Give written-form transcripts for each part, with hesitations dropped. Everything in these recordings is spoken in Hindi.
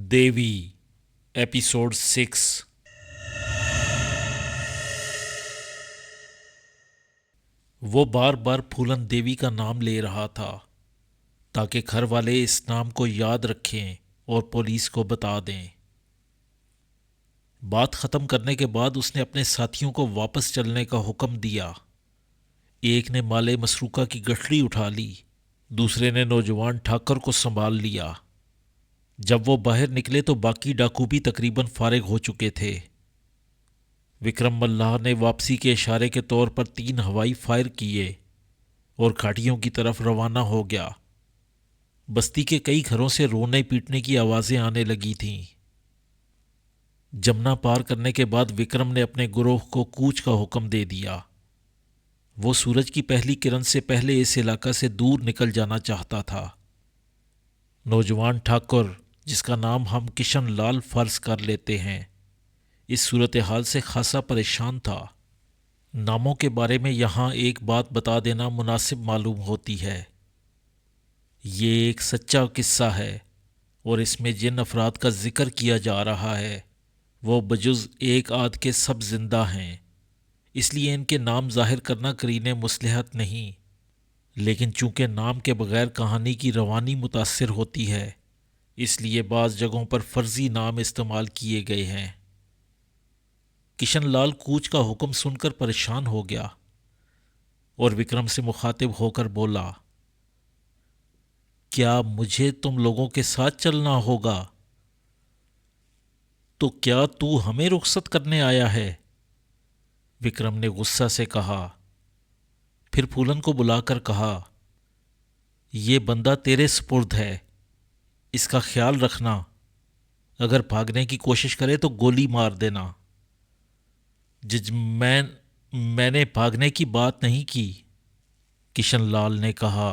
देवी एपिसोड 6। वो बार बार फूलन देवी का नाम ले रहा था ताकि घर वाले इस नाम को याद रखें और पुलिस को बता दें। बात ख़त्म करने के बाद उसने अपने साथियों को वापस चलने का हुक्म दिया। एक ने माले मसरूका की गठरी उठा ली, दूसरे ने नौजवान ठाकर को संभाल लिया। जब वो बाहर निकले तो बाकी डाकू भी तकरीबन फारिग हो चुके थे। विक्रम मल्लाह ने वापसी के इशारे के तौर पर 3 हवाई फायर किए और घाटियों की तरफ रवाना हो गया। बस्ती के कई घरों से रोने पीटने की आवाज़ें आने लगी थीं। जमुना पार करने के बाद विक्रम ने अपने गुरोह को कूच का हुक्म दे दिया। वो सूरज की पहली किरण से पहले इस इलाका से दूर निकल जाना चाहता था। नौजवान ठाकुर, जिसका नाम हम किशन लाल फर्ज कर लेते हैं, इस सूरत हाल से खासा परेशान था। नामों के बारे में यहाँ एक बात बता देना मुनासिब मालूम होती है। ये एक सच्चा किस्सा है और इसमें जिन अफराद का जिक्र किया जा रहा है वो बजुज़ एक आध के सब जिंदा हैं, इसलिए इनके नाम जाहिर करना करीने मुस्लिहत नहीं। लेकिन चूंकि नाम के बगैर कहानी की रवानी मुतासिर होती है, इसलिए बाज़ जगहों पर फर्जी नाम इस्तेमाल किए गए हैं। किशन लाल कूच का हुक्म सुनकर परेशान हो गया और विक्रम से मुखातिब होकर बोला, क्या मुझे तुम लोगों के साथ चलना होगा? तो क्या तू हमें रुखसत करने आया है? विक्रम ने गुस्सा से कहा। फिर फूलन को बुलाकर कहा, ये बंदा तेरे सुपुर्द है, इसका ख्याल रखना। अगर भागने की कोशिश करे तो गोली मार देना। जजमैन, मैंने भागने की बात नहीं की, किशन लाल ने कहा।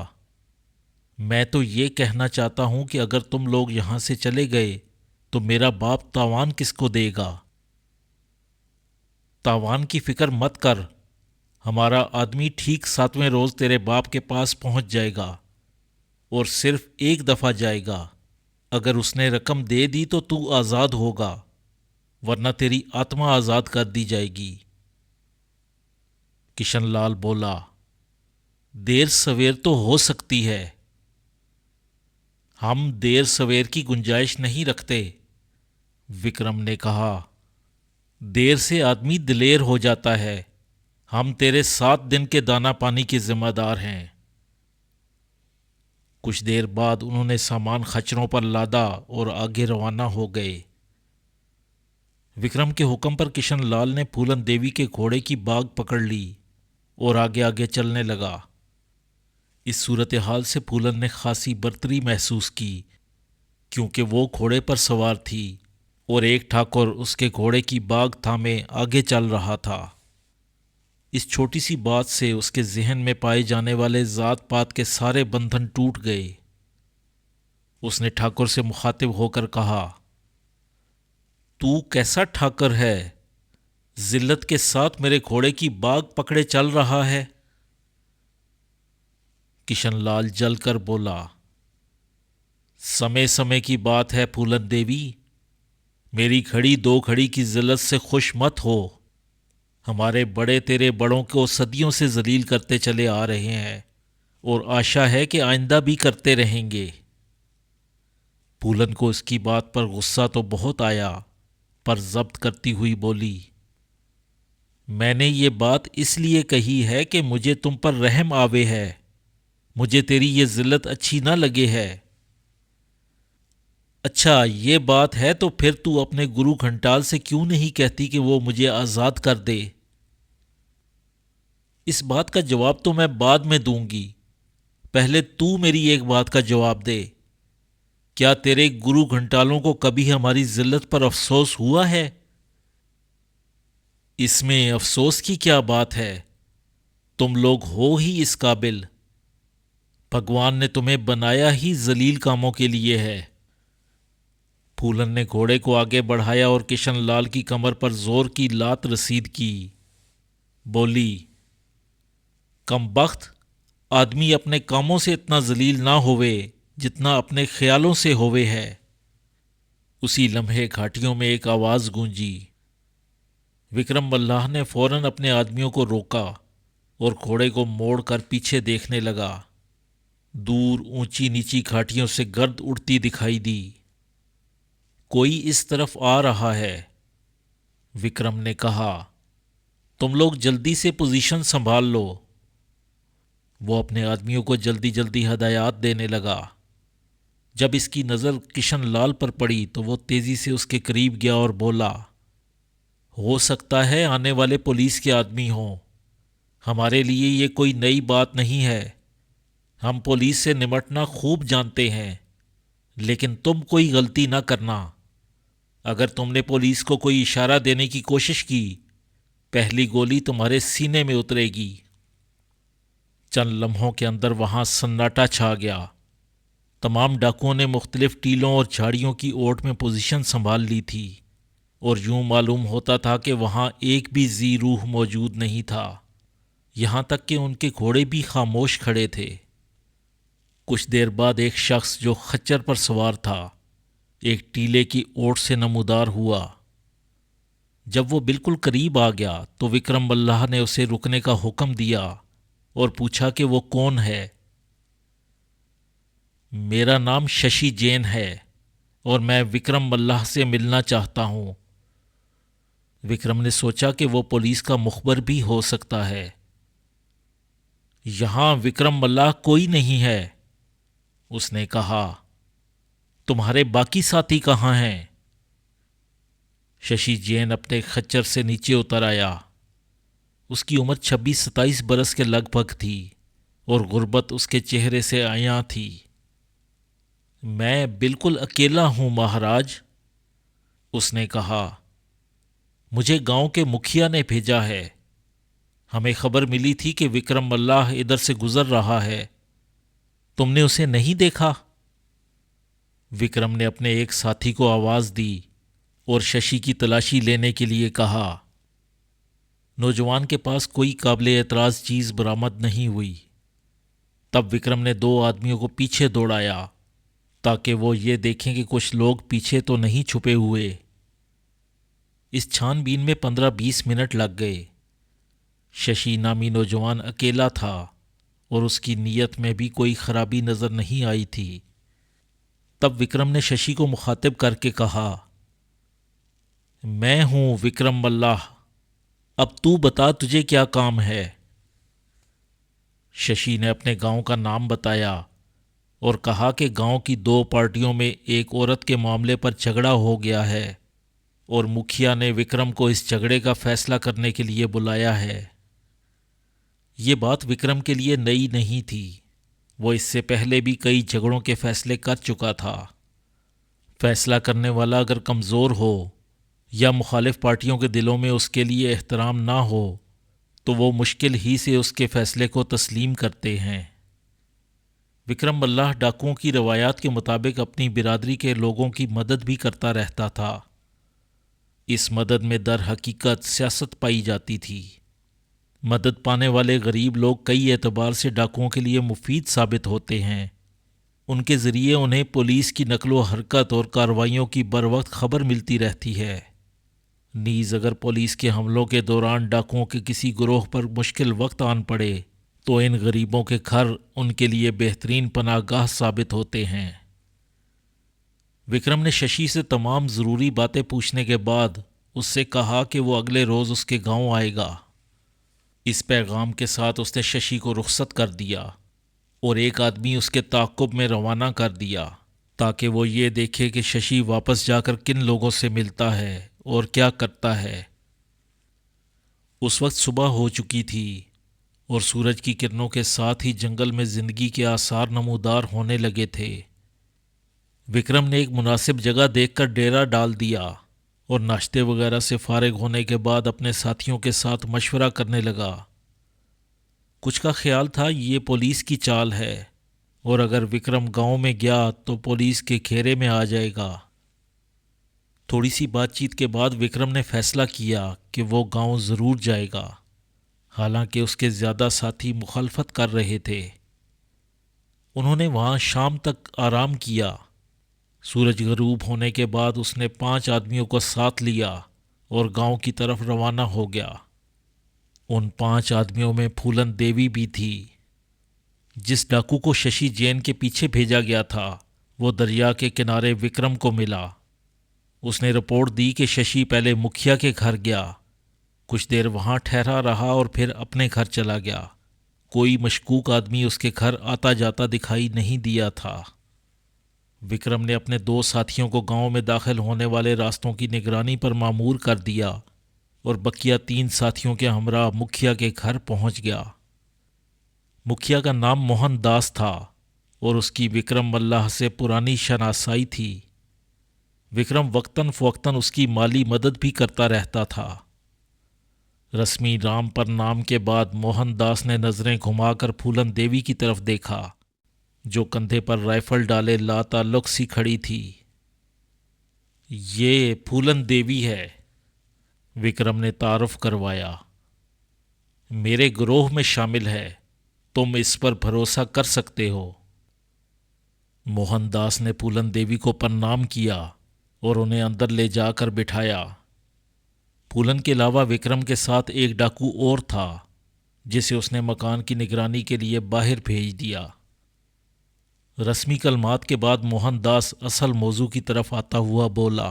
मैं तो ये कहना चाहता हूं कि अगर तुम लोग यहां से चले गए तो मेरा बाप तावान किसको देगा? तावान की फिक्र मत कर, हमारा आदमी ठीक 7वें रोज तेरे बाप के पास पहुंच जाएगा और सिर्फ एक दफा जाएगा। अगर उसने रकम दे दी तो तू आज़ाद होगा, वरना तेरी आत्मा आज़ाद कर दी जाएगी। किशन लाल बोला, देर सवेर तो हो सकती है, हम देर सवेर की गुंजाइश नहीं रखते, विक्रम ने कहा। देर से आदमी दिलेर हो जाता है। हम तेरे 7 दिन के दाना पानी के जिम्मेदार हैं। कुछ देर बाद उन्होंने सामान खच्चरों पर लादा और आगे रवाना हो गए। विक्रम के हुक्म पर किशन लाल ने फूलन देवी के घोड़े की बाग पकड़ ली और आगे आगे चलने लगा। इस सूरत हाल से फूलन ने खासी बर्तरी महसूस की, क्योंकि वो घोड़े पर सवार थी और एक ठाकुर उसके घोड़े की बाग थामे आगे चल रहा था। इस छोटी सी बात से उसके जहन में पाए जाने वाले जात पात के सारे बंधन टूट गए। उसने ठाकुर से मुखातिब होकर कहा, तू कैसा ठाकुर है, जिल्लत के साथ मेरे घोड़े की बाग पकड़े चल रहा है? किशन लाल जलकर बोला, समय समय की बात है फूलन देवी, मेरी घड़ी 2 घड़ी की जिल्लत से खुश मत हो। हमारे बड़े तेरे बड़ों को सदियों से जलील करते चले आ रहे हैं और आशा है कि आइंदा भी करते रहेंगे। फूलन को इसकी बात पर गुस्सा तो बहुत आया, पर जब्त करती हुई बोली, मैंने ये बात इसलिए कही है कि मुझे तुम पर रहम आवे है, मुझे तेरी ये जिल्लत अच्छी ना लगे है। अच्छा ये बात है तो फिर तू अपने गुरु घंटाल से क्यों नहीं कहती कि वो मुझे आज़ाद कर दे? इस बात का जवाब तो मैं बाद में दूंगी, पहले तू मेरी एक बात का जवाब दे। क्या तेरे गुरु घंटालों को कभी हमारी जिल्लत पर अफसोस हुआ है? इसमें अफसोस की क्या बात है, तुम लोग हो ही इस काबिल। भगवान ने तुम्हें बनाया ही जलील कामों के लिए है। फूलन ने घोड़े को आगे बढ़ाया और किशन लाल की कमर पर जोर की लात रसीद की। बोली, कमबख्त, आदमी अपने कामों से इतना जलील ना होवे जितना अपने ख्यालों से होवे है। उसी लम्हे घाटियों में एक आवाज़ गूंजी। विक्रम मल्लाह ने फौरन अपने आदमियों को रोका और घोड़े को मोड़कर पीछे देखने लगा। दूर ऊंची नीची घाटियों से गर्द उड़ती दिखाई दी। कोई इस तरफ आ रहा है, विक्रम ने कहा। तुम लोग जल्दी से पोजीशन संभाल लो। वो अपने आदमियों को जल्दी जल्दी हदायत देने लगा। जब इसकी नज़र किशन लाल पर पड़ी तो वो तेज़ी से उसके करीब गया और बोला, हो सकता है आने वाले पुलिस के आदमी हों। हमारे लिए ये कोई नई बात नहीं है। हम पुलिस से निपटना खूब जानते हैं, लेकिन तुम कोई गलती ना करना। अगर तुमने पुलिस को कोई इशारा देने की कोशिश की, पहली गोली तुम्हारे सीने में उतरेगी। चंद लम्हों के अंदर वहां सन्नाटा छा गया। तमाम डाकुओं ने मुख्तलिफ टीलों और झाड़ियों की ओट में पोजीशन संभाल ली थी और यूं मालूम होता था कि वहां एक भी जी रूह मौजूद नहीं था। यहां तक कि उनके घोड़े भी खामोश खड़े थे। कुछ देर बाद एक शख्स जो खच्चर पर सवार था एक टीले की ओट से नमूदार हुआ। जब वो बिल्कुल करीब आ गया तो विक्रम मल्लाह ने उसे रुकने का हुक्म दिया और पूछा कि वो कौन है। मेरा नाम शशि जैन है और मैं विक्रम मल्लाह से मिलना चाहता हूं। विक्रम ने सोचा कि वो पुलिस का मुखबर भी हो सकता है। यहां विक्रम मल्लाह कोई नहीं है, उसने कहा। तुम्हारे बाकी साथी कहाँ हैं? शशि जैन अपने खच्चर से नीचे उतर आया। उसकी उम्र 26-27 बरस के लगभग थी और गुर्बत उसके चेहरे से आया थी। मैं बिल्कुल अकेला हूं महाराज, उसने कहा। मुझे गांव के मुखिया ने भेजा है। हमें खबर मिली थी कि विक्रम मल्लाह इधर से गुजर रहा है। तुमने उसे नहीं देखा? विक्रम ने अपने एक साथी को आवाज दी और शशि की तलाशी लेने के लिए कहा। नौजवान के पास कोई काबिले एतराज चीज बरामद नहीं हुई। तब विक्रम ने 2 आदमियों को पीछे दौड़ाया ताकि वो ये देखें कि कुछ लोग पीछे तो नहीं छुपे हुए। इस छानबीन में 15-20 मिनट लग गए। शशि नामी नौजवान अकेला था और उसकी नीयत में भी कोई खराबी नजर नहीं आई थी। तब विक्रम ने शशि को मुखातिब करके कहा, मैं हूं विक्रम मल्लाह, अब तू बता तुझे क्या काम है। शशि ने अपने गांव का नाम बताया और कहा कि गांव की 2 पार्टियों में एक औरत के मामले पर झगड़ा हो गया है और मुखिया ने विक्रम को इस झगड़े का फैसला करने के लिए बुलाया है। ये बात विक्रम के लिए नई नहीं थी। वो इससे पहले भी कई झगड़ों के फैसले कर चुका था। फैसला करने वाला अगर कमज़ोर हो या मुखालिफ पार्टियों के दिलों में उसके लिए एहतराम ना हो तो वो मुश्किल ही से उसके फैसले को तस्लीम करते हैं। विक्रम मल्लाह डाकुओं की रवायात के मुताबिक अपनी बिरादरी के लोगों की मदद भी करता रहता था। इस मदद में दर हकीकत सियासत पाई जाती थी। मदद पाने वाले गरीब लोग कई एतबार से डाकुओं के लिए मुफीद साबित होते हैं। उनके ज़रिए उन्हें पुलिस की नकलो हरकत और कार्रवाइयों की बर वक्त खबर मिलती रहती है। नीज़ अगर पुलिस के हमलों के दौरान डाकुओं के किसी गुरोह पर मुश्किल वक्त आन पड़े तो इन गरीबों के घर उनके लिए बेहतरीन पनाहगाह साबित होते हैं। विक्रम ने शशि से तमाम ज़रूरी बातें पूछने के बाद उससे कहा कि वो अगले रोज़ उसके गांव आएगा। इस पैगाम के साथ उसने शशि को रुखसत कर दिया और एक आदमी उसके ताक़ुब में रवाना कर दिया ताकि वो ये देखे कि शशि वापस जाकर किन लोगों से मिलता है और क्या करता है। उस वक्त सुबह हो चुकी थी और सूरज की किरणों के साथ ही जंगल में ज़िंदगी के आसार नमूदार होने लगे थे। विक्रम ने एक मुनासिब जगह देखकर डेरा डाल दिया और नाश्ते वगैरह से फारिग होने के बाद अपने साथियों के साथ मशवरा करने लगा। कुछ का ख्याल था ये पुलिस की चाल है और अगर विक्रम गांव में गया तो पुलिस के घेरे में आ जाएगा। थोड़ी सी बातचीत के बाद विक्रम ने फैसला किया कि वो गांव ज़रूर जाएगा, हालांकि उसके ज़्यादा साथी मुखालफत कर रहे थे। उन्होंने वहाँ शाम तक आराम किया। सूरज गरूब होने के बाद उसने 5 आदमियों को साथ लिया और गांव की तरफ रवाना हो गया। उन 5 आदमियों में फूलन देवी भी थी। जिस डाकू को शशि जैन के पीछे भेजा गया था वो दरिया के किनारे विक्रम को मिला। उसने रिपोर्ट दी कि शशि पहले मुखिया के घर गया, कुछ देर वहां ठहरा रहा और फिर अपने घर चला गया। कोई मशकूक आदमी उसके घर आता जाता दिखाई नहीं दिया था। विक्रम ने अपने 2 साथियों को गांव में दाखिल होने वाले रास्तों की निगरानी पर मामूर कर दिया और बकिया 3 साथियों के हमरा मुखिया के घर पहुंच गया। मुखिया का नाम मोहन दास था और उसकी विक्रम मल्लाह से पुरानी शनासाई थी। विक्रम वक्तन फ़वक्तन उसकी माली मदद भी करता रहता था। रश्मि राम पर नाम के बाद मोहनदास ने नज़रें घुमाकर फूलन देवी की तरफ देखा, जो कंधे पर राइफल डाले लाताल्लुक सी खड़ी थी। ये फूलन देवी है, विक्रम ने तारुफ करवाया। मेरे गिरोह में शामिल है, तुम इस पर भरोसा कर सकते हो। मोहनदास ने फूलन देवी को प्रणाम किया और उन्हें अंदर ले जाकर बिठाया। फूलन के अलावा विक्रम के साथ एक डाकू और था, जिसे उसने मकान की निगरानी के लिए बाहर भेज दिया। रस्मी कलमात के बाद मोहनदास असल मौजू की तरफ आता हुआ बोला,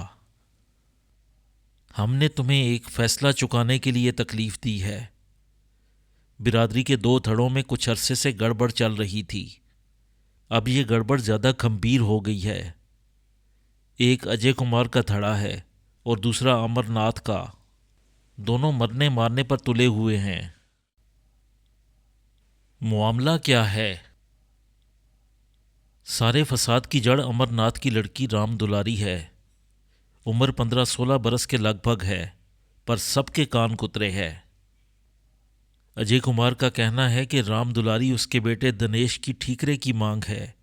हमने तुम्हें एक फैसला चुकाने के लिए तकलीफ दी है। बिरादरी के 2 धड़ों में कुछ अरसे से गड़बड़ चल रही थी। अब ये गड़बड़ ज़्यादा गंभीर हो गई है। एक अजय कुमार का धड़ा है और दूसरा अमरनाथ का। दोनों मरने मारने पर तुले हुए हैं। मामला क्या है? सारे फसाद की जड़ अमरनाथ की लड़की राम दुलारी है। उम्र 15-16 बरस के लगभग है, पर सबके कान कुतरे है। अजय कुमार का कहना है कि राम दुलारी उसके बेटे दिनेश की ठीकरे की मांग है।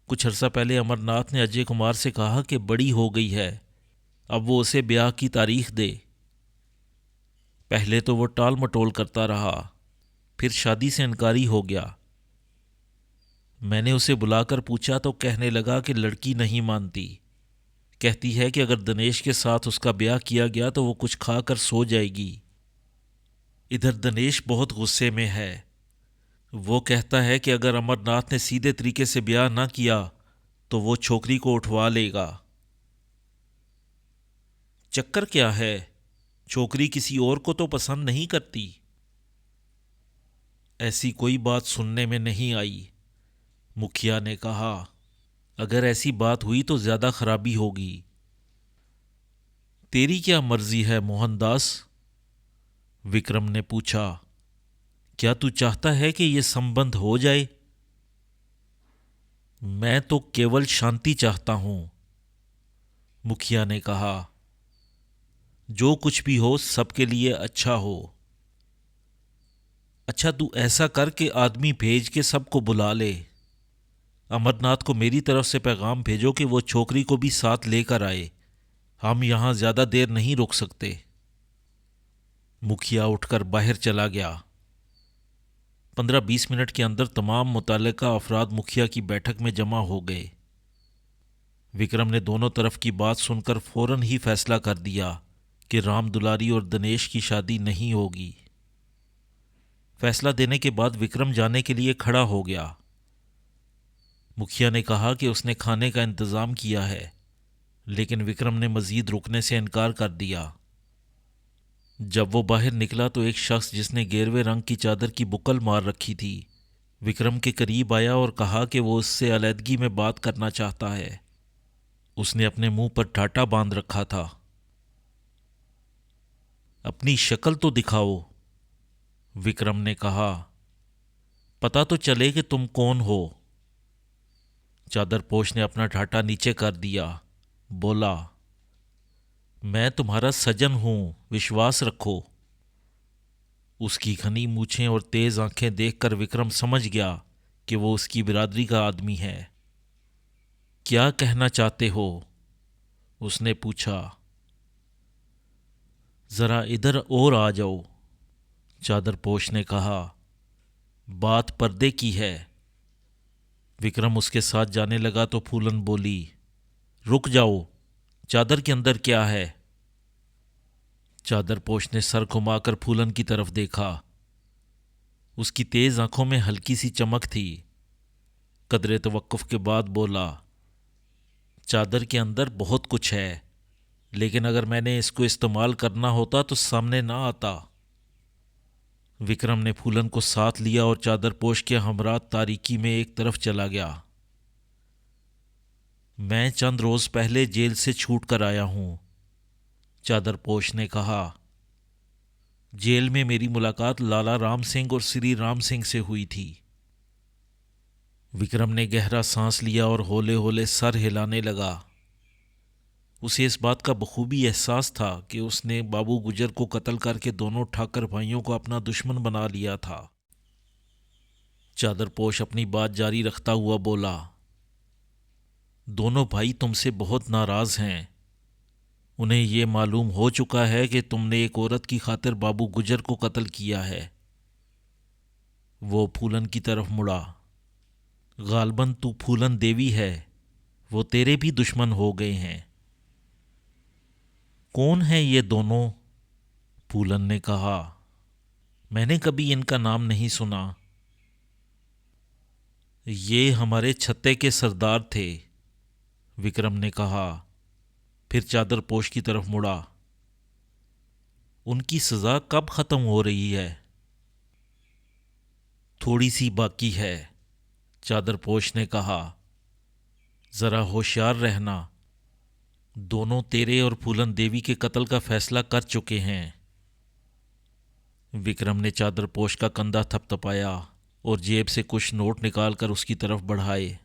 कुछ अर्सा पहले अमरनाथ ने अजय कुमार से कहा कि बड़ी हो गई है, अब वो उसे ब्याह की तारीख दे। पहले तो वो टाल मटोल करता रहा, फिर शादी से इनकारी हो गया। मैंने उसे बुलाकर पूछा तो कहने लगा कि लड़की नहीं मानती। कहती है कि अगर दिनेश के साथ उसका ब्याह किया गया तो वो कुछ खाकर सो जाएगी। इधर दिनेश बहुत गुस्से में है। वो कहता है कि अगर अमरनाथ ने सीधे तरीके से ब्याह ना किया तो वो छोकरी को उठवा लेगा। चक्कर क्या है? छोकरी किसी और को तो पसंद नहीं करती। ऐसी कोई बात सुनने में नहीं आई। मुखिया ने कहा, अगर ऐसी बात हुई तो ज्यादा खराबी होगी। तेरी क्या मर्जी है मोहनदास? विक्रम ने पूछा। क्या तू चाहता है कि यह संबंध हो जाए? मैं तो केवल शांति चाहता हूं, मुखिया ने कहा। जो कुछ भी हो सबके लिए अच्छा हो। अच्छा, तू ऐसा कर के आदमी भेज के सबको बुला ले। अमरनाथ को मेरी तरफ से पैगाम भेजो कि वो छोकरी को भी साथ लेकर आए। हम यहां ज्यादा देर नहीं रुक सकते। मुखिया उठकर बाहर चला गया। 15-20 मिनट के अंदर तमाम मुतल्लिका अफराद मुखिया की बैठक में जमा हो गए। विक्रम ने दोनों तरफ की बात सुनकर फौरन ही फैसला कर दिया कि राम दुलारी और दिनेश की शादी नहीं होगी। फैसला देने के बाद विक्रम जाने के लिए खड़ा हो गया। मुखिया ने कहा कि उसने खाने का इंतज़ाम किया है, लेकिन विक्रम ने मज़ीद रुकने से इनकार कर दिया। जब वो बाहर निकला तो एक शख्स जिसने गेरवे रंग की चादर की बुकल मार रखी थी, विक्रम के करीब आया और कहा कि वो उससे अलहदगी में बात करना चाहता है। उसने अपने मुंह पर टाटा बांध रखा था। अपनी शक्ल तो दिखाओ, विक्रम ने कहा। पता तो चले कि तुम कौन हो। चादरपोश ने अपना ठाटा नीचे कर दिया। बोला, मैं तुम्हारा सजन हूं, विश्वास रखो। उसकी घनी मूछें और तेज आंखें देखकर विक्रम समझ गया कि वो उसकी बिरादरी का आदमी है। क्या कहना चाहते हो? उसने पूछा। जरा इधर और आ जाओ, चादरपोश ने कहा। बात पर्दे की है। विक्रम उसके साथ जाने लगा तो फूलन बोली, रुक जाओ, चादर के अंदर क्या है? चादरपोश ने सर घुमाकर फूलन की तरफ देखा। उसकी तेज आंखों में हल्की सी चमक थी। कदरे तवक्कुफ के बाद बोला, चादर के अंदर बहुत कुछ है, लेकिन अगर मैंने इसको इस्तेमाल करना होता तो सामने ना आता। विक्रम ने फूलन को साथ लिया और चादरपोश के हमरा तारीकी में एक तरफ चला गया। मैं चंद रोज पहले जेल से छूट कर आया हूं, चादरपोश ने कहा। जेल में मेरी मुलाकात लाला राम सिंह और श्री राम सिंह से हुई थी। विक्रम ने गहरा सांस लिया और हौले हौले सर हिलाने लगा। उसे इस बात का बखूबी एहसास था कि उसने बाबू गुजर को कत्ल करके दोनों ठाकर भाइयों को अपना दुश्मन बना लिया था। चादरपोश अपनी बात जारी रखता हुआ बोला, दोनों भाई तुमसे बहुत नाराज हैं। उन्हें ये मालूम हो चुका है कि तुमने एक औरत की खातिर बाबू गुजर को कत्ल किया है। वो फूलन की तरफ मुड़ा। गालबन तू फूलन देवी है, वो तेरे भी दुश्मन हो गए हैं। कौन है ये दोनों? फूलन ने कहा, मैंने कभी इनका नाम नहीं सुना। ये हमारे छत्ते के सरदार थे, विक्रम ने कहा। फिर चादरपोश की तरफ मुड़ा। उनकी सजा कब खत्म हो रही है? थोड़ी सी बाकी है, चादरपोश ने कहा। जरा होशियार रहना, दोनों तेरे और फूलन देवी के कत्ल का फैसला कर चुके हैं। विक्रम ने चादरपोश का कंधा थपथपाया और जेब से कुछ नोट निकालकर उसकी तरफ बढ़ाए।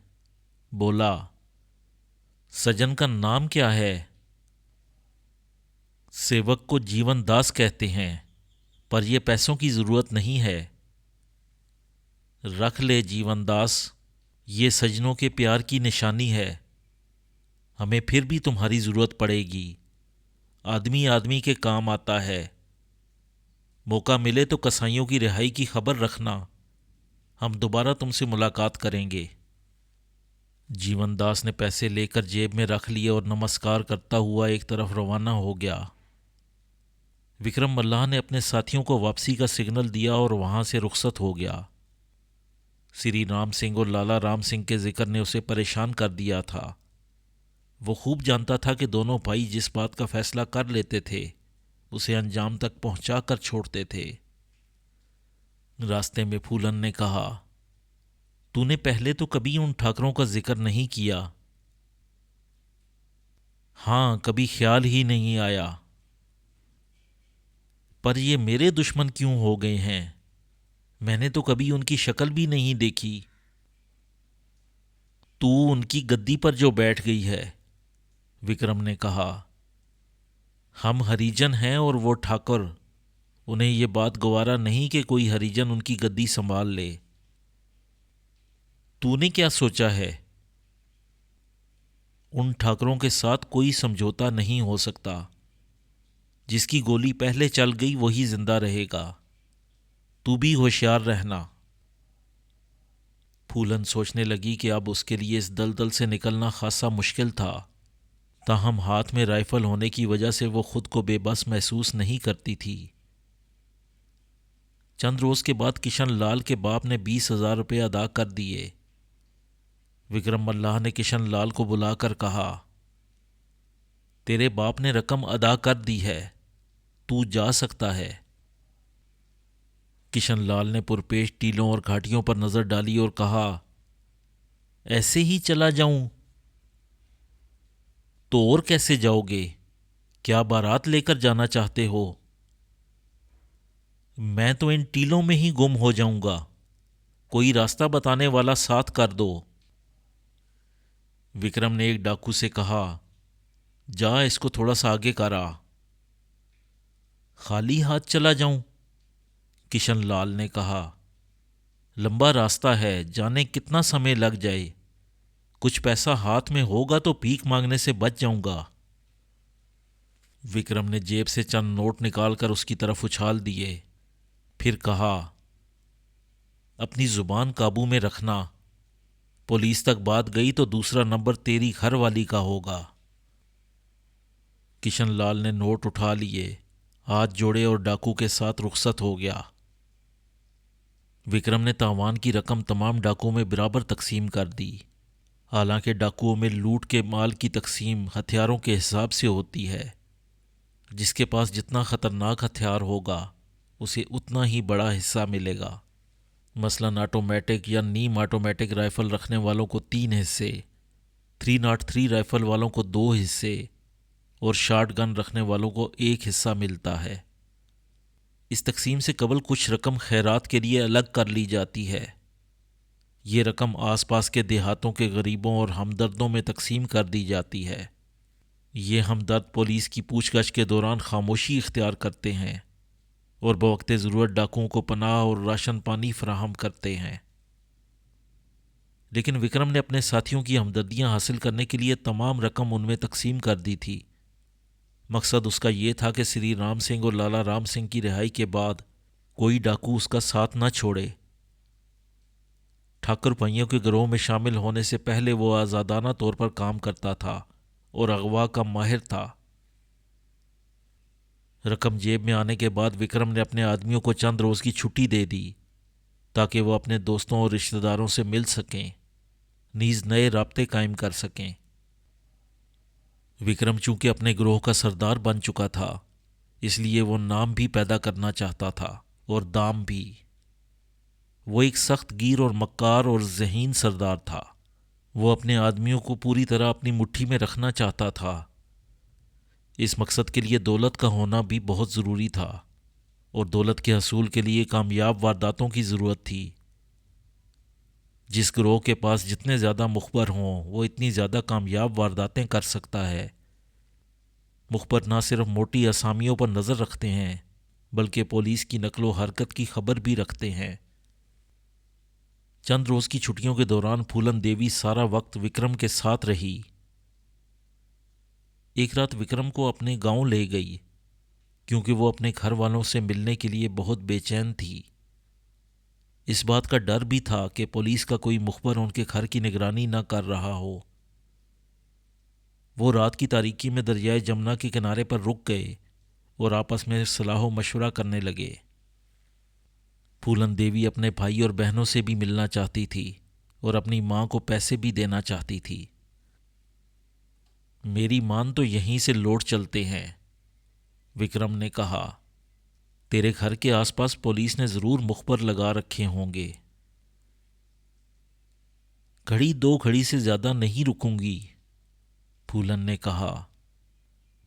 बोला, सजन का नाम क्या है? सेवक को जीवन दास कहते हैं, पर यह पैसों की जरूरत नहीं है। रख ले जीवन दास, ये सजनों के प्यार की निशानी है। हमें फिर भी तुम्हारी जरूरत पड़ेगी। आदमी आदमी के काम आता है। मौका मिले तो कसाईयों की रिहाई की खबर रखना, हम दोबारा तुमसे मुलाकात करेंगे। जीवनदास ने पैसे लेकर जेब में रख लिए और नमस्कार करता हुआ एक तरफ रवाना हो गया। विक्रम मल्लाह ने अपने साथियों को वापसी का सिग्नल दिया और वहां से रुखसत हो गया। श्री राम सिंह और लाला राम सिंह के जिक्र ने उसे परेशान कर दिया था। वो खूब जानता था कि दोनों भाई जिस बात का फैसला कर लेते थे उसे अंजाम तक पहुंचा कर छोड़ते थे। रास्ते में फूलन ने कहा, तूने पहले तो कभी उन ठाकरों का जिक्र नहीं किया। हाँ, कभी ख्याल ही नहीं आया। पर ये मेरे दुश्मन क्यों हो गए हैं? मैंने तो कभी उनकी शक्ल भी नहीं देखी। तू उनकी गद्दी पर जो बैठ गई है, विक्रम ने कहा। हम हरिजन हैं और वो ठाकुर। उन्हें ये बात गवारा नहीं कि कोई हरिजन उनकी गद्दी संभाल ले। तूने क्या सोचा है? उन ठाकरों के साथ कोई समझौता नहीं हो सकता। जिसकी गोली पहले चल गई वही जिंदा रहेगा। तू भी होशियार रहना। फूलन सोचने लगी कि अब उसके लिए इस दलदल से निकलना खासा मुश्किल था। ताहम हाथ में राइफल होने की वजह से वो खुद को बेबस महसूस नहीं करती थी। चंद रोज के बाद किशन लाल के बाप ने 20,000 रुपये अदा कर दिए। विक्रम मल्लाह ने किशन लाल को बुलाकर कहा, तेरे बाप ने रकम अदा कर दी है, तू जा सकता है। किशन लाल ने पुरपेश टीलों और घाटियों पर नजर डाली और कहा, ऐसे ही चला जाऊं? तो और कैसे जाओगे? क्या बारात लेकर जाना चाहते हो? मैं तो इन टीलों में ही गुम हो जाऊंगा। कोई रास्ता बताने वाला साथ कर दो। विक्रम ने एक डाकू से कहा, जा इसको थोड़ा सा आगे करा। खाली हाथ चला जाऊं? किशन लाल ने कहा, लंबा रास्ता है, जाने कितना समय लग जाए। कुछ पैसा हाथ में होगा तो भीख मांगने से बच जाऊंगा। विक्रम ने जेब से चंद नोट निकालकर उसकी तरफ उछाल दिए। फिर कहा, अपनी जुबान काबू में रखना। पुलिस तक बात गई तो दूसरा नंबर तेरी घर वाली का होगा। किशन लाल ने नोट उठा लिए, हाथ जोड़े और डाकू के साथ रुखसत हो गया। विक्रम ने तावान की रकम तमाम डाकुओं में बराबर तकसीम कर दी। हालांकि डाकुओं में लूट के माल की तकसीम हथियारों के हिसाब से होती है। जिसके पास जितना ख़तरनाक हथियार होगा उसे उतना ही बड़ा हिस्सा मिलेगा। मसलन ऑटोमेटिक या नीम ऑटोमेटिक राइफ़ल रखने वालों को 3 हिस्से, 303 राइफ़ल वालों को 2 हिस्से और शॉट गन रखने वालों को 1 हिस्सा मिलता है। इस तकसीम से कबल कुछ रकम खैरात के लिए अलग कर ली जाती है। ये रकम आसपास के देहातों के गरीबों और हमदर्दों में तकसीम कर दी जाती है। ये हमदर्द पुलिस की पूछताछ के दौरान खामोशी इख्तियार करते हैं और बवक्ते ज़रूरत डाकुओं को पनाह और राशन पानी फराहम करते हैं। लेकिन विक्रम ने अपने साथियों की हमदर्दियाँ हासिल करने के लिए तमाम रकम उनमें तकसीम कर दी थी। मकसद उसका ये था कि श्री राम सिंह और लाला राम सिंह की रिहाई के बाद कोई डाकू उसका साथ न छोड़े। ठाकुर भाइयों के गिरोह में शामिल होने से पहले वो आज़ादाना तौर पर काम करता था और अगवा का माहिर था। रकम जेब में आने के बाद विक्रम ने अपने आदमियों को चंद रोज़ की छुट्टी दे दी ताकि वो अपने दोस्तों और रिश्तेदारों से मिल सकें, नीज़ नए राब्ते कायम कर सकें। विक्रम चूंकि अपने गिरोह का सरदार बन चुका था, इसलिए वो नाम भी पैदा करना चाहता था और दाम भी। वो एक सख्त गिर और मक्कार और ज़हीन सरदार था। वो अपने आदमियों को पूरी तरह अपनी मुट्ठी में रखना चाहता था। इस मकसद के लिए दौलत का होना भी बहुत ज़रूरी था और दौलत के हसूल के लिए कामयाब वारदातों की ज़रूरत थी। जिस गिरोह के पास जितने ज़्यादा मुखबर हों वो इतनी ज़्यादा कामयाब वारदातें कर सकता है। मुखबर ना सिर्फ मोटी असामियों पर नज़र रखते हैं बल्कि पुलिस की नकलो हरकत की खबर भी रखते हैं। चंद रोज़ की छुट्टियों के दौरान फूलन देवी सारा वक्त विक्रम के साथ रही। एक रात विक्रम को अपने गांव ले गई क्योंकि वो अपने घर वालों से मिलने के लिए बहुत बेचैन थी। इस बात का डर भी था कि पुलिस का कोई मुखबर उनके घर की निगरानी न कर रहा हो। वो रात की तारीकी में दरियाए जमुना के किनारे पर रुक गए और आपस में सलाह मशवरा करने लगे। फूलन देवी अपने भाई और बहनों से भी मिलना चाहती थी और अपनी माँ को पैसे भी देना चाहती थी। मेरी मान तो यहीं से लौट चलते हैं, विक्रम ने कहा। तेरे घर के आसपास पुलिस ने ज़रूर मुखबर लगा रखे होंगे। घड़ी 2 घड़ी से ज़्यादा नहीं रुकूंगी, फूलन ने कहा।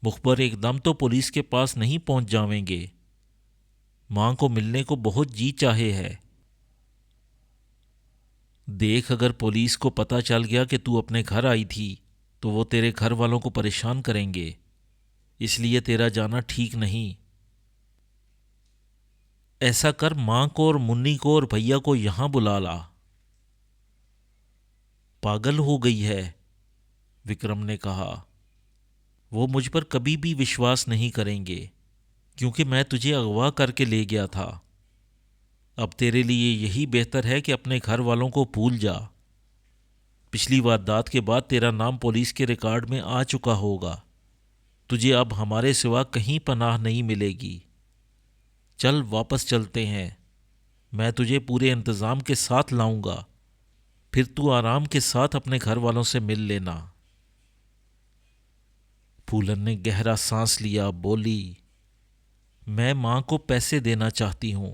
मुखबर एकदम तो पुलिस के पास नहीं पहुंच जावेंगे। मां को मिलने को बहुत जी चाहे है। देख, अगर पुलिस को पता चल गया कि तू अपने घर आई थी तो वो तेरे घर वालों को परेशान करेंगे, इसलिए तेरा जाना ठीक नहीं। ऐसा कर, मां को और मुन्नी को और भैया को यहां बुला ला। पागल हो गई है, विक्रम ने कहा। वो मुझ पर कभी भी विश्वास नहीं करेंगे क्योंकि मैं तुझे अगवा करके ले गया था। अब तेरे लिए यही बेहतर है कि अपने घर वालों को भूल जा। पिछली वारदात के बाद तेरा नाम पुलिस के रिकॉर्ड में आ चुका होगा। तुझे अब हमारे सिवा कहीं पनाह नहीं मिलेगी। चल, वापस चलते हैं। मैं तुझे पूरे इंतज़ाम के साथ लाऊंगा, फिर तू आराम के साथ अपने घर वालों से मिल लेना। फूलन ने गहरा सांस लिया, बोली, मैं मां को पैसे देना चाहती हूं।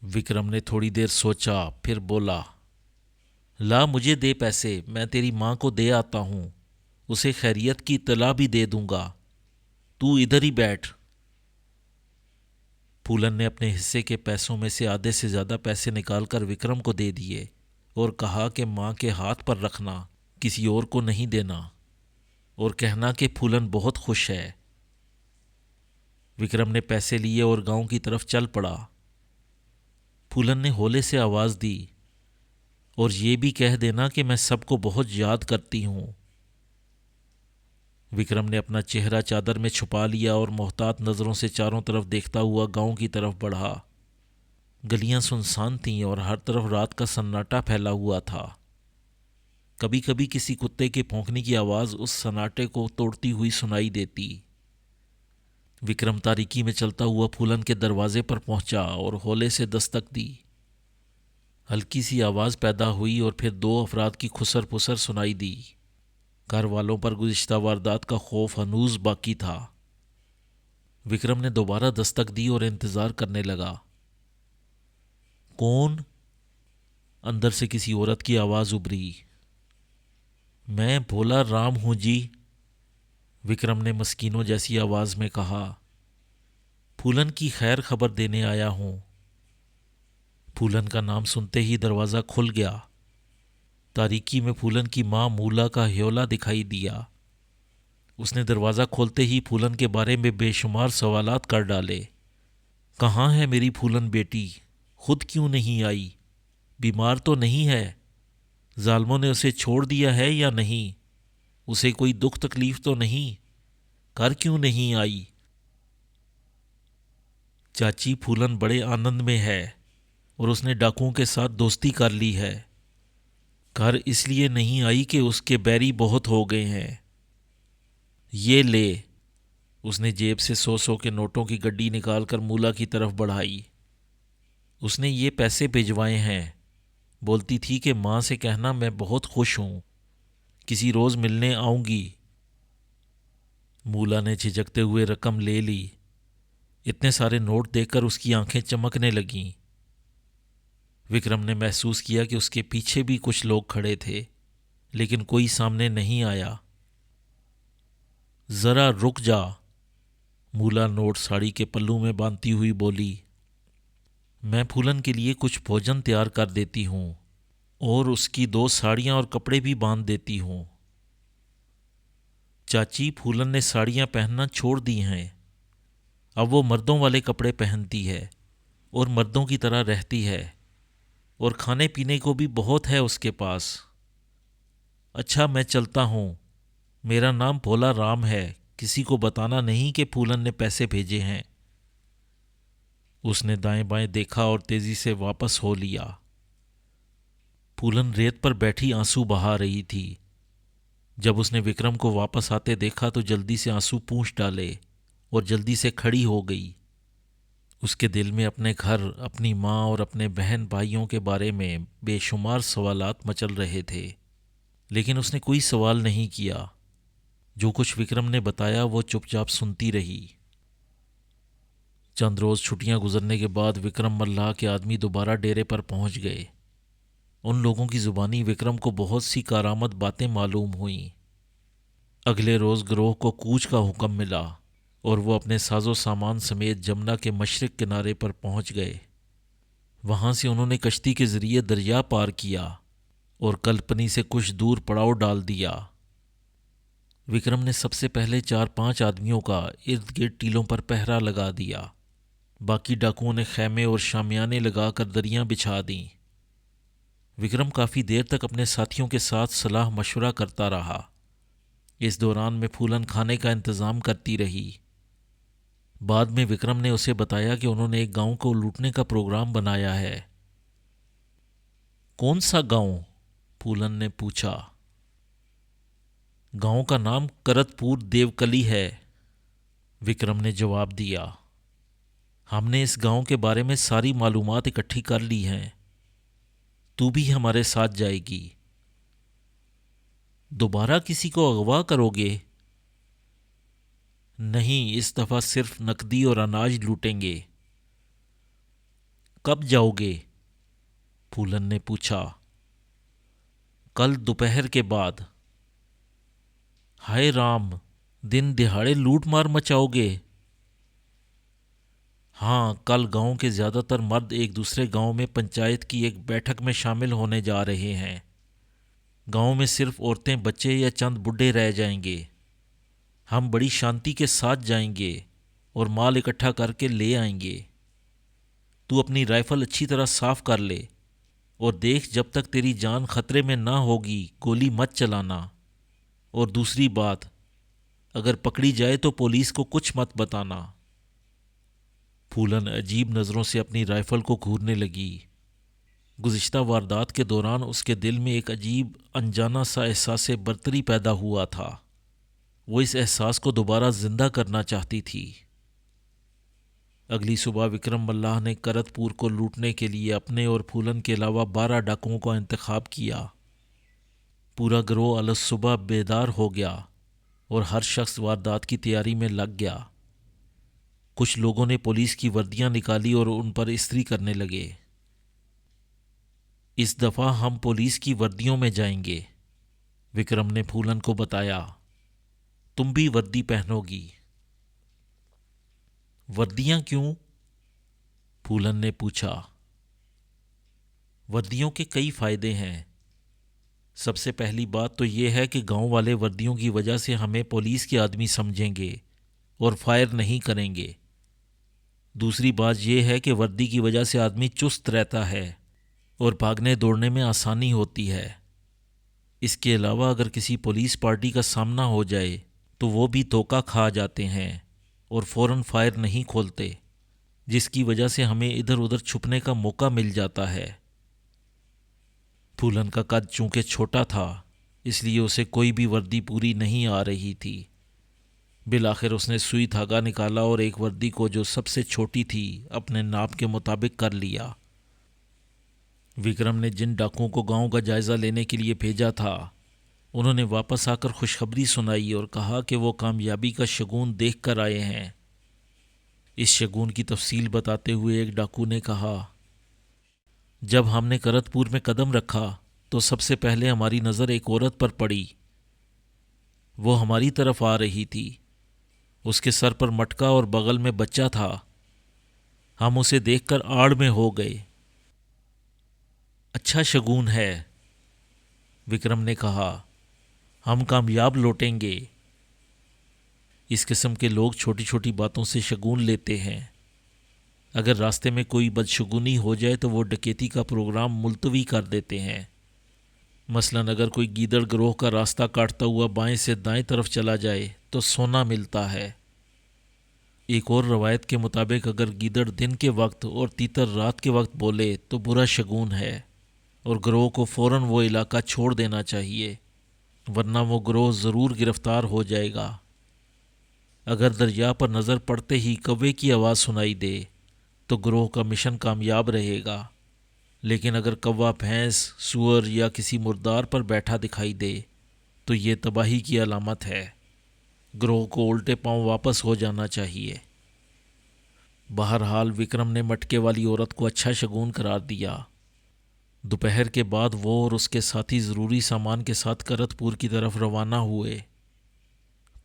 विक्रम ने थोड़ी देर सोचा, फिर बोला, ला मुझे दे पैसे, मैं तेरी मां को दे आता हूं। उसे खैरियत की इत्तला भी दे दूंगा। तू इधर ही बैठ। फूलन ने अपने हिस्से के पैसों में से आधे से ज़्यादा पैसे निकालकर विक्रम को दे दिए और कहा कि मां के हाथ पर रखना, किसी और को नहीं देना, और कहना कि फूलन बहुत खुश है। विक्रम ने पैसे लिए और गांव की तरफ चल पड़ा। फूलन ने होले से आवाज़ दी, और ये भी कह देना कि मैं सबको बहुत याद करती हूं। विक्रम ने अपना चेहरा चादर में छुपा लिया और मोहतात नज़रों से चारों तरफ देखता हुआ गांव की तरफ बढ़ा। गलियां सुनसान थीं और हर तरफ रात का सन्नाटा फैला हुआ था। कभी कभी किसी कुत्ते के भौंकने की आवाज़ उस सन्नाटे को तोड़ती हुई सुनाई देती। विक्रम तारीकी में चलता हुआ फूलन के दरवाजे पर पहुंचा और हौले से दस्तक दी। हल्की सी आवाज़ पैदा हुई और फिर दो अफराद की खुसर पुसर सुनाई दी। घर वालों पर गुज़िश्ता वारदात का खौफ हनूज बाकी था। विक्रम ने दोबारा दस्तक दी और इंतज़ार करने लगा। कौन? अंदर से किसी औरत की आवाज़ उभरी। मैं भोला राम हूँ जी, विक्रम ने मस्कीनों जैसी आवाज़ में कहा। फूलन की खैर खबर देने आया हूँ। फूलन का नाम सुनते ही दरवाज़ा खुल गया। तारीकी में फूलन की माँ मूला का ह्योला दिखाई दिया। उसने दरवाज़ा खोलते ही फूलन के बारे में बेशुमार सवालात कर डाले। कहाँ है मेरी फूलन बेटी? खुद क्यों नहीं आई? बीमार तो नहीं है? जालमों ने उसे छोड़ दिया है या नहीं? उसे कोई दुख तकलीफ तो नहीं? घर क्यों नहीं आई? चाची, फूलन बड़े आनंद में है और उसने डाकुओं के साथ दोस्ती कर ली है। घर इसलिए नहीं आई कि उसके बैरी बहुत हो गए हैं। ये ले। उसने जेब से 100 के नोटों की गड्डी निकालकर मूला की तरफ बढ़ाई। उसने ये पैसे भिजवाए हैं। बोलती थी कि माँ से कहना मैं बहुत खुश हूँ, किसी रोज़ मिलने आऊँगी। मूला ने झिझकते हुए रकम ले ली। इतने सारे नोट देखकर उसकी आंखें चमकने लगीं। विक्रम ने महसूस किया कि उसके पीछे भी कुछ लोग खड़े थे, लेकिन कोई सामने नहीं आया। ज़रा रुक जा, मूला नोट साड़ी के पल्लू में बांधती हुई बोली। मैं फूलन के लिए कुछ भोजन तैयार कर देती हूँ और उसकी 2 साड़ियाँ और कपड़े भी बांध देती हूँ। चाची, फूलन ने साड़ियाँ पहनना छोड़ दी हैं। अब वो मर्दों वाले कपड़े पहनती है और मर्दों की तरह रहती है, और खाने पीने को भी बहुत है उसके पास। अच्छा, मैं चलता हूँ। मेरा नाम भोला राम है। किसी को बताना नहीं कि फूलन ने पैसे भेजे हैं। उसने दाएं बाएं देखा और तेजी से वापस हो लिया। फूलन रेत पर बैठी आंसू बहा रही थी। जब उसने विक्रम को वापस आते देखा तो जल्दी से आंसू पूंछ डाले और जल्दी से खड़ी हो गई। उसके दिल में अपने घर, अपनी माँ और अपने बहन भाइयों के बारे में बेशुमार सवालात मचल रहे थे, लेकिन उसने कोई सवाल नहीं किया। जो कुछ विक्रम ने बताया वो चुपचाप सुनती रही। चंद रोज़ छुट्टियां गुजरने के बाद विक्रम मल्लाह के आदमी दोबारा डेरे पर पहुंच गए। उन लोगों की ज़ुबानी विक्रम को बहुत सी कारामद बातें मालूम हुईं। अगले रोज़ गिरोह को कूच का हुक्म मिला और वो अपने साजो सामान समेत जमुना के मशरिक किनारे पर पहुंच गए। वहां से उन्होंने कश्ती के ज़रिए दरिया पार किया और कल्पनी से कुछ दूर पड़ाव डाल दिया। विक्रम ने सबसे पहले 4-5 आदमियों का इर्द गिर्द टीलों पर पहरा लगा दिया। बाकी डाकुओं ने खैमे और शामियाने लगाकर दरियां बिछा दी। विक्रम काफ़ी देर तक अपने साथियों के साथ सलाह मशवरा करता रहा। इस दौरान में फूलन खाने का इंतज़ाम करती रही। बाद में विक्रम ने उसे बताया कि उन्होंने एक गांव को लूटने का प्रोग्राम बनाया है। कौन सा गांव? फूलन ने पूछा। गांव का नाम करतपुर देवकली है, विक्रम ने जवाब दिया। हमने इस गांव के बारे में सारी मालूमात इकट्ठी कर ली हैं। तू भी हमारे साथ जाएगी। दोबारा किसी को अगवा करोगे? नहीं, इस दफ़ा सिर्फ नकदी और अनाज लूटेंगे। कब जाओगे? फूलन ने पूछा। कल दोपहर के बाद। हाय राम, दिन दिहाड़े लूट मार मचाओगे? हाँ, कल गांव के ज़्यादातर मर्द एक दूसरे गांव में पंचायत की एक बैठक में शामिल होने जा रहे हैं। गांव में सिर्फ औरतें, बच्चे या चंद बुढ़े रह जाएंगे। हम बड़ी शांति के साथ जाएंगे और माल इकट्ठा करके ले आएंगे। तू अपनी राइफल अच्छी तरह साफ कर ले और देख, जब तक तेरी जान खतरे में ना होगी गोली मत चलाना। और दूसरी बात, अगर पकड़ी जाए तो पुलिस को कुछ मत बताना। फूलन अजीब नज़रों से अपनी राइफल को घूरने लगी। गुज़िश्ता वारदात के दौरान उसके दिल में एक अजीब अनजाना सा एहसास बर्तरी पैदा हुआ था। वो इस एहसास को दोबारा ज़िंदा करना चाहती थी। अगली सुबह विक्रम मल्लाह ने करतपुर को लूटने के लिए अपने और फूलन के अलावा 12 डाकुओं का इंतखाब किया। पूरा गिरोह अलग सुबह बेदार हो गया और हर शख्स वारदात की तैयारी में लग गया। कुछ लोगों ने पुलिस की वर्दियां निकाली और उन पर इस्त्री करने लगे। इस दफ़ा हम पुलिस की वर्दियों में जाएंगे, विक्रम ने फूलन को बताया। तुम भी वर्दी पहनोगी। वर्दियां क्यों? फूलन ने पूछा। वर्दियों के कई फ़ायदे हैं। सबसे पहली बात तो यह है कि गांव वाले वर्दियों की वजह से हमें पुलिस के आदमी समझेंगे और फायर नहीं करेंगे। दूसरी बात यह है कि वर्दी की वजह से आदमी चुस्त रहता है और भागने दौड़ने में आसानी होती है। इसके अलावा अगर किसी पुलिस पार्टी का सामना हो जाए तो वो भी धोखा खा जाते हैं और फ़ौरन फायर नहीं खोलते, जिसकी वजह से हमें इधर उधर छुपने का मौका मिल जाता है। फूलन का कद चूंकि छोटा था, इसलिए उसे कोई भी वर्दी पूरी नहीं आ रही थी। बिलाखिर उसने सुई धागा निकाला और एक वर्दी को, जो सबसे छोटी थी, अपने नाप के मुताबिक कर लिया। विक्रम ने जिन डाकुओं को गांव का जायज़ा लेने के लिए भेजा था, उन्होंने वापस आकर खुशखबरी सुनाई और कहा कि वो कामयाबी का शगुन देख कर आए हैं। इस शगुन की तफसील बताते हुए एक डाकू ने कहा, जब हमने करतपुर में कदम रखा तो सबसे पहले हमारी नज़र एक औरत पर पड़ी। वो हमारी तरफ आ रही थी। उसके सर पर मटका और बगल में बच्चा था। हम उसे देखकर आड़ में हो गए। अच्छा शगुन है, विक्रम ने कहा। हम कामयाब लौटेंगे। इस किस्म के लोग छोटी छोटी बातों से शगुन लेते हैं। अगर रास्ते में कोई बदशगुनी हो जाए तो वो डकैती का प्रोग्राम मुलतवी कर देते हैं। मसलन अगर कोई गीदड़ गिरोह का रास्ता काटता हुआ बाएं से दाएं तरफ चला जाए तो सोना मिलता है। एक और रवायत के मुताबिक अगर गीदड़ दिन के वक्त और तीतर रात के वक्त बोले तो बुरा शगुन है और गिरोह को फ़ौरन वो इलाका छोड़ देना चाहिए, वरना वो गिरोह ज़रूर गिरफ्तार हो जाएगा। अगर दरिया पर नज़र पड़ते ही कौवे की आवाज़ सुनाई दे तो गिरोह का मिशन कामयाब रहेगा, लेकिन अगर कौवा भैंस, सूअर या किसी मुर्दार पर बैठा दिखाई दे तो ये तबाही की अलामत है। गिरोह को उल्टे पांव वापस हो जाना चाहिए। बहरहाल विक्रम ने मटके वाली औरत को अच्छा शगुन करार दिया। दोपहर के बाद वो और उसके साथी ज़रूरी सामान के साथ करतपुर की तरफ रवाना हुए।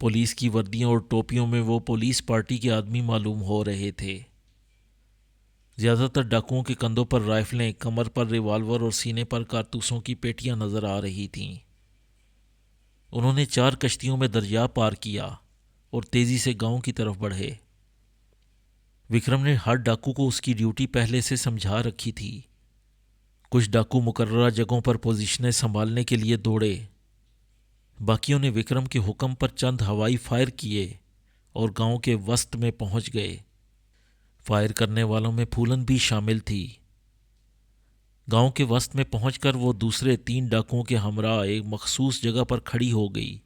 पुलिस की वर्दियों और टोपियों में वो पुलिस पार्टी के आदमी मालूम हो रहे थे। ज़्यादातर डाकुओं के कंधों पर राइफलें, कमर पर रिवाल्वर और सीने पर कारतूसों की पेटियां नज़र आ रही थीं। उन्होंने 4 कश्तियों में दरिया पार किया और तेज़ी से गांव की तरफ बढ़े। विक्रम ने हर डाकू को उसकी ड्यूटी पहले से समझा रखी थी। कुछ डाकू मुकर्ररा जगहों पर पोजीशनें संभालने के लिए दौड़े। बाकियों ने विक्रम के हुक्म पर चंद हवाई फायर किए और गांव के वस्त में पहुंच गए। फायर करने वालों में फूलन भी शामिल थी। गांव के वस्त में पहुंचकर वो दूसरे 3 डाकुओं के हमरा एक मखसूस जगह पर खड़ी हो गई।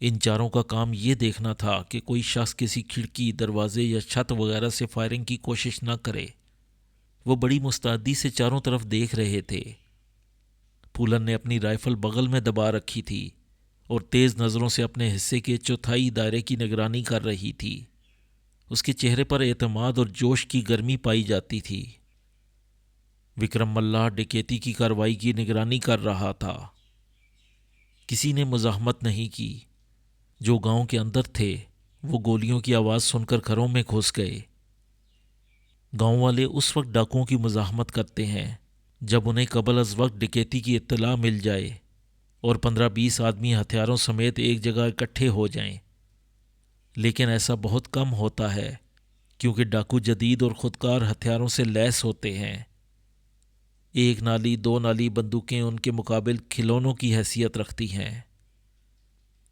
इन चारों का काम ये देखना था कि कोई शख्स किसी खिड़की, दरवाजे या छत वगैरह से फायरिंग की कोशिश न करे। वो बड़ी मुस्तैदी से चारों तरफ देख रहे थे। फूलन ने अपनी राइफल बगल में दबा रखी थी और तेज़ नज़रों से अपने हिस्से के चौथाई दायरे की निगरानी कर रही थी। उसके चेहरे पर एतमाद और जोश की गर्मी पाई जाती थी। विक्रम मल्लाह डकैती की कार्रवाई की निगरानी कर रहा था। किसी ने मुज़ाहमत नहीं की। जो गांव के अंदर थे वो गोलियों की आवाज़ सुनकर घरों में घुस गए। गांव वाले उस वक्त डाकुओं की मुज़ाहमत करते हैं जब उन्हें कबल अज़ वक्त डकैती की इत्तला मिल जाए और 15-20 आदमी हथियारों समेत एक जगह इकट्ठे हो जाएं। लेकिन ऐसा बहुत कम होता है क्योंकि डाकू जदीद और ख़ुदकार हथियारों से लैस होते हैं। 1 नाली 2 नाली बंदूकें उनके मुकाबिल खिलौनों की हैसियत रखती हैं।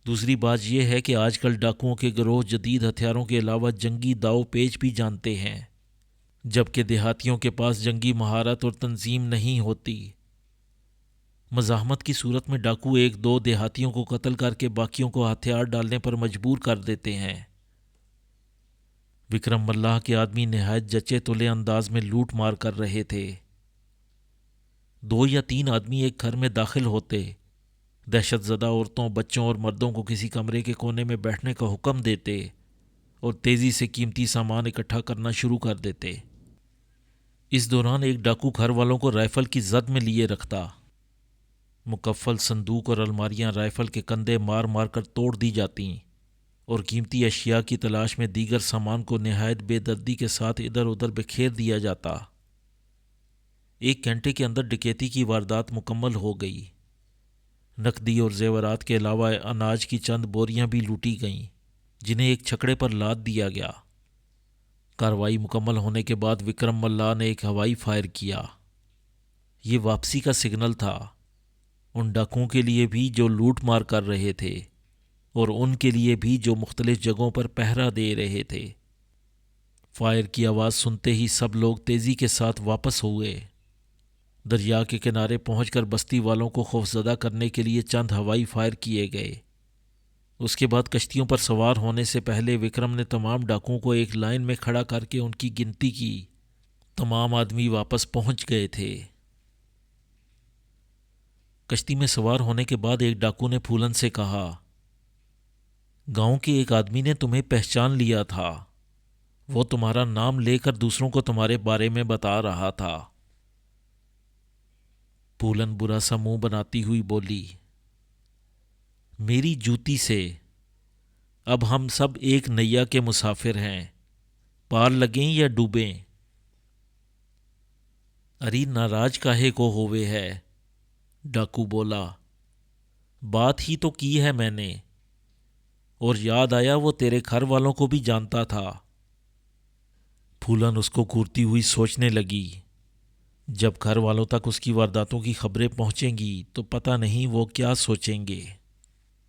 दूसरी बात यह है कि आजकल डाकुओं के गिरोह जदीद हथियारों के अलावा जंगी दाव पेच भी जानते हैं, जबकि देहातियों के पास जंगी महारत और तंजीम नहीं होती। मज़ाहमत की सूरत में डाकू एक दो देहातियों को कत्ल करके बाकियों को हथियार डालने पर मजबूर कर देते हैं। विक्रम मल्लाह के आदमी नहायत जचे तुले अंदाज में लूट मार कर रहे थे। 2 या 3 आदमी एक घर में दाखिल होते, दहशतज़दा औरतों, बच्चों और मर्दों को किसी कमरे के कोने में बैठने का हुक्म देते और तेज़ी से कीमती सामान इकट्ठा करना शुरू कर देते। इस दौरान एक डाकू घर वालों को राइफ़ल की जद में लिए रखता। मुकफ्फल संदूक और अलमारियां राइफ़ल के कंधे मार मार कर तोड़ दी जाती और कीमती अशिया की तलाश में दीगर सामान को नहायत बेदर्दी के साथ इधर उधर बिखेर दिया जाता। 1 घंटे के अंदर डकैती की वारदात मुकम्मल हो गई। नकदी और जेवरात के अलावा अनाज की चंद बोरियां भी लूटी गईं, जिन्हें एक छकड़े पर लाद दिया गया। कार्रवाई मुकम्मल होने के बाद विक्रम मल्लाह ने एक हवाई फायर किया। ये वापसी का सिग्नल था, उन डाकुओं के लिए भी जो लूट मार कर रहे थे और उनके लिए भी जो मुख्तलिफ जगहों पर पहरा दे रहे थे। फायर की आवाज़ सुनते ही सब लोग तेज़ी के साथ वापस हुए। दरिया के किनारे पहुंचकर बस्ती वालों को खौफजदा करने के लिए चंद हवाई फायर किए गए। उसके बाद कश्तियों पर सवार होने से पहले विक्रम ने तमाम डाकुओं को एक लाइन में खड़ा करके उनकी गिनती की। तमाम आदमी वापस पहुंच गए थे। कश्ती में सवार होने के बाद एक डाकू ने फूलन से कहा, गांव के एक आदमी ने तुम्हें पहचान लिया था। वो तुम्हारा नाम लेकर दूसरों को तुम्हारे बारे में बता रहा था। फूलन बुरा सा मुंह बनाती हुई बोली, मेरी जूती से, अब हम सब एक नैया के मुसाफिर हैं, पार लगें या डूबें। अरे नाराज काहे को होवे है, डाकू बोला। बात ही तो की है मैंने, और याद आया वो तेरे घर वालों को भी जानता था। फूलन उसको घूरती हुई सोचने लगी, जब घर वालों तक उसकी वारदातों की खबरें पहुंचेंगी तो पता नहीं वो क्या सोचेंगे।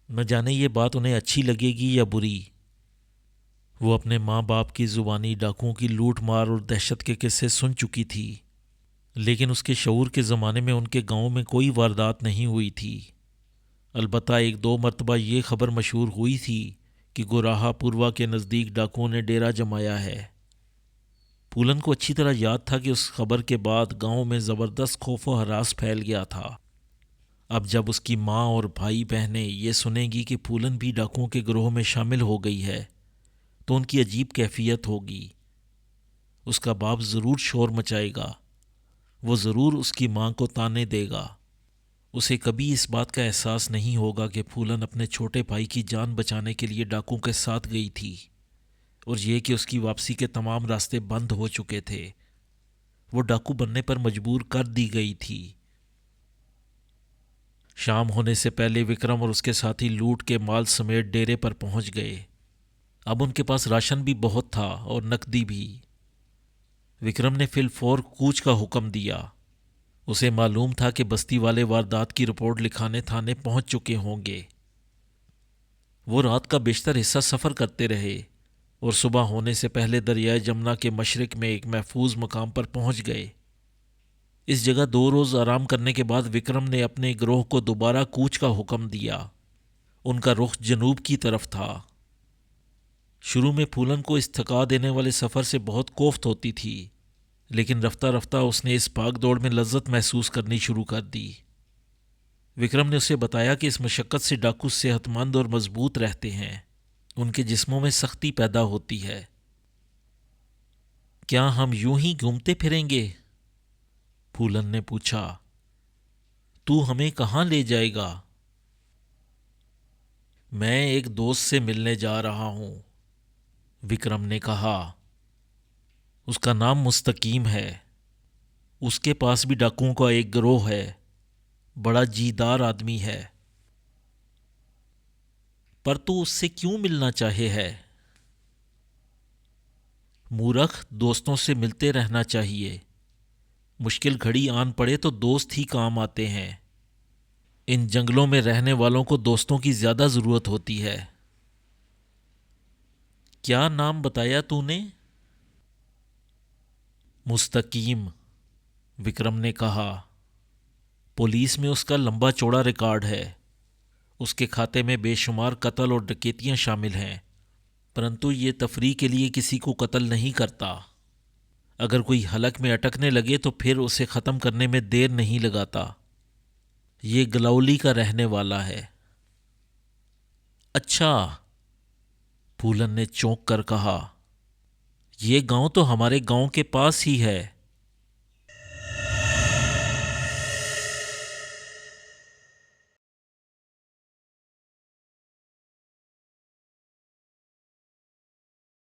न जाने ये बात उन्हें अच्छी लगेगी या बुरी। वो अपने माँ बाप की ज़ुबानी डाकुओं की लूट मार और दहशत के किस्से सुन चुकी थी, लेकिन उसके शऊर के ज़माने में उनके गांव में कोई वारदात नहीं हुई थी। अलबत्ता 1-2 मरतबा ये खबर मशहूर हुई थी कि गुराहा पूर्वा के नज़दीक डाकुओं ने डेरा जमाया है। फूलन को अच्छी तरह याद था कि उस खबर के बाद गांव में ज़बरदस्त खौफ व हरास फैल गया था। अब जब उसकी माँ और भाई बहनें ये सुनेंगी कि फूलन भी डाकुओं के गिरोह में शामिल हो गई है तो उनकी अजीब कैफियत होगी। उसका बाप ज़रूर शोर मचाएगा, वो ज़रूर उसकी माँ को ताने देगा। उसे कभी इस बात का एहसास नहीं होगा कि फूलन अपने छोटे भाई की जान बचाने के लिए डाकुओं के साथ गई थी, और ये कि उसकी वापसी के तमाम रास्ते बंद हो चुके थे। वो डाकू बनने पर मजबूर कर दी गई थी। शाम होने से पहले विक्रम और उसके साथी लूट के माल समेत डेरे पर पहुंच गए। अब उनके पास राशन भी बहुत था और नकदी भी। विक्रम ने फिलफौर कूच का हुक्म दिया। उसे मालूम था कि बस्ती वाले वारदात की रिपोर्ट लिखाने थाने पहुंच चुके होंगे। वो रात का बेशतर हिस्सा सफ़र करते रहे और सुबह होने से पहले दरियाए जमुना के मशरिक में एक महफूज मकाम पर पहुंच गए। इस जगह 2 रोज़ आराम करने के बाद विक्रम ने अपने गिरोह को दोबारा कूच का हुक्म दिया। उनका रुख जनूब की तरफ था। शुरू में फूलन को इस थका देने वाले सफ़र से बहुत कोफ्त होती थी, लेकिन रफ्ता रफ्ता उसने इस भाग दौड़ में लज्जत महसूस करनी शुरू कर दी। विक्रम ने उसे बताया कि इस मशक्क़त से डाकू सेहतमंद और मजबूत रहते हैं, उनके जिस्मों में सख्ती पैदा होती है। क्या हम यूं ही घूमते फिरेंगे? फूलन ने पूछा। तू हमें कहाँ ले जाएगा? मैं एक दोस्त से मिलने जा रहा हूं, विक्रम ने कहा। उसका नाम मुस्तकीम है। उसके पास भी डाकुओं का एक गिरोह है। बड़ा जीदार आदमी है। पर तू उससे क्यों मिलना चाहे है? मूर्ख, दोस्तों से मिलते रहना चाहिए। मुश्किल घड़ी आन पड़े तो दोस्त ही काम आते हैं। इन जंगलों में रहने वालों को दोस्तों की ज्यादा जरूरत होती है। क्या नाम बताया तूने? मुस्तकीम, विक्रम ने कहा। पुलिस में उसका लंबा चौड़ा रिकॉर्ड है। उसके खाते में बेशुमार कत्ल और डकैतियां शामिल हैं, परंतु ये तफरीह के लिए किसी को कत्ल नहीं करता। अगर कोई हलक में अटकने लगे तो फिर उसे ख़त्म करने में देर नहीं लगाता। ये गलौली का रहने वाला है। अच्छा, फूलन ने चौंक कर कहा। ये गांव तो हमारे गांव के पास ही है।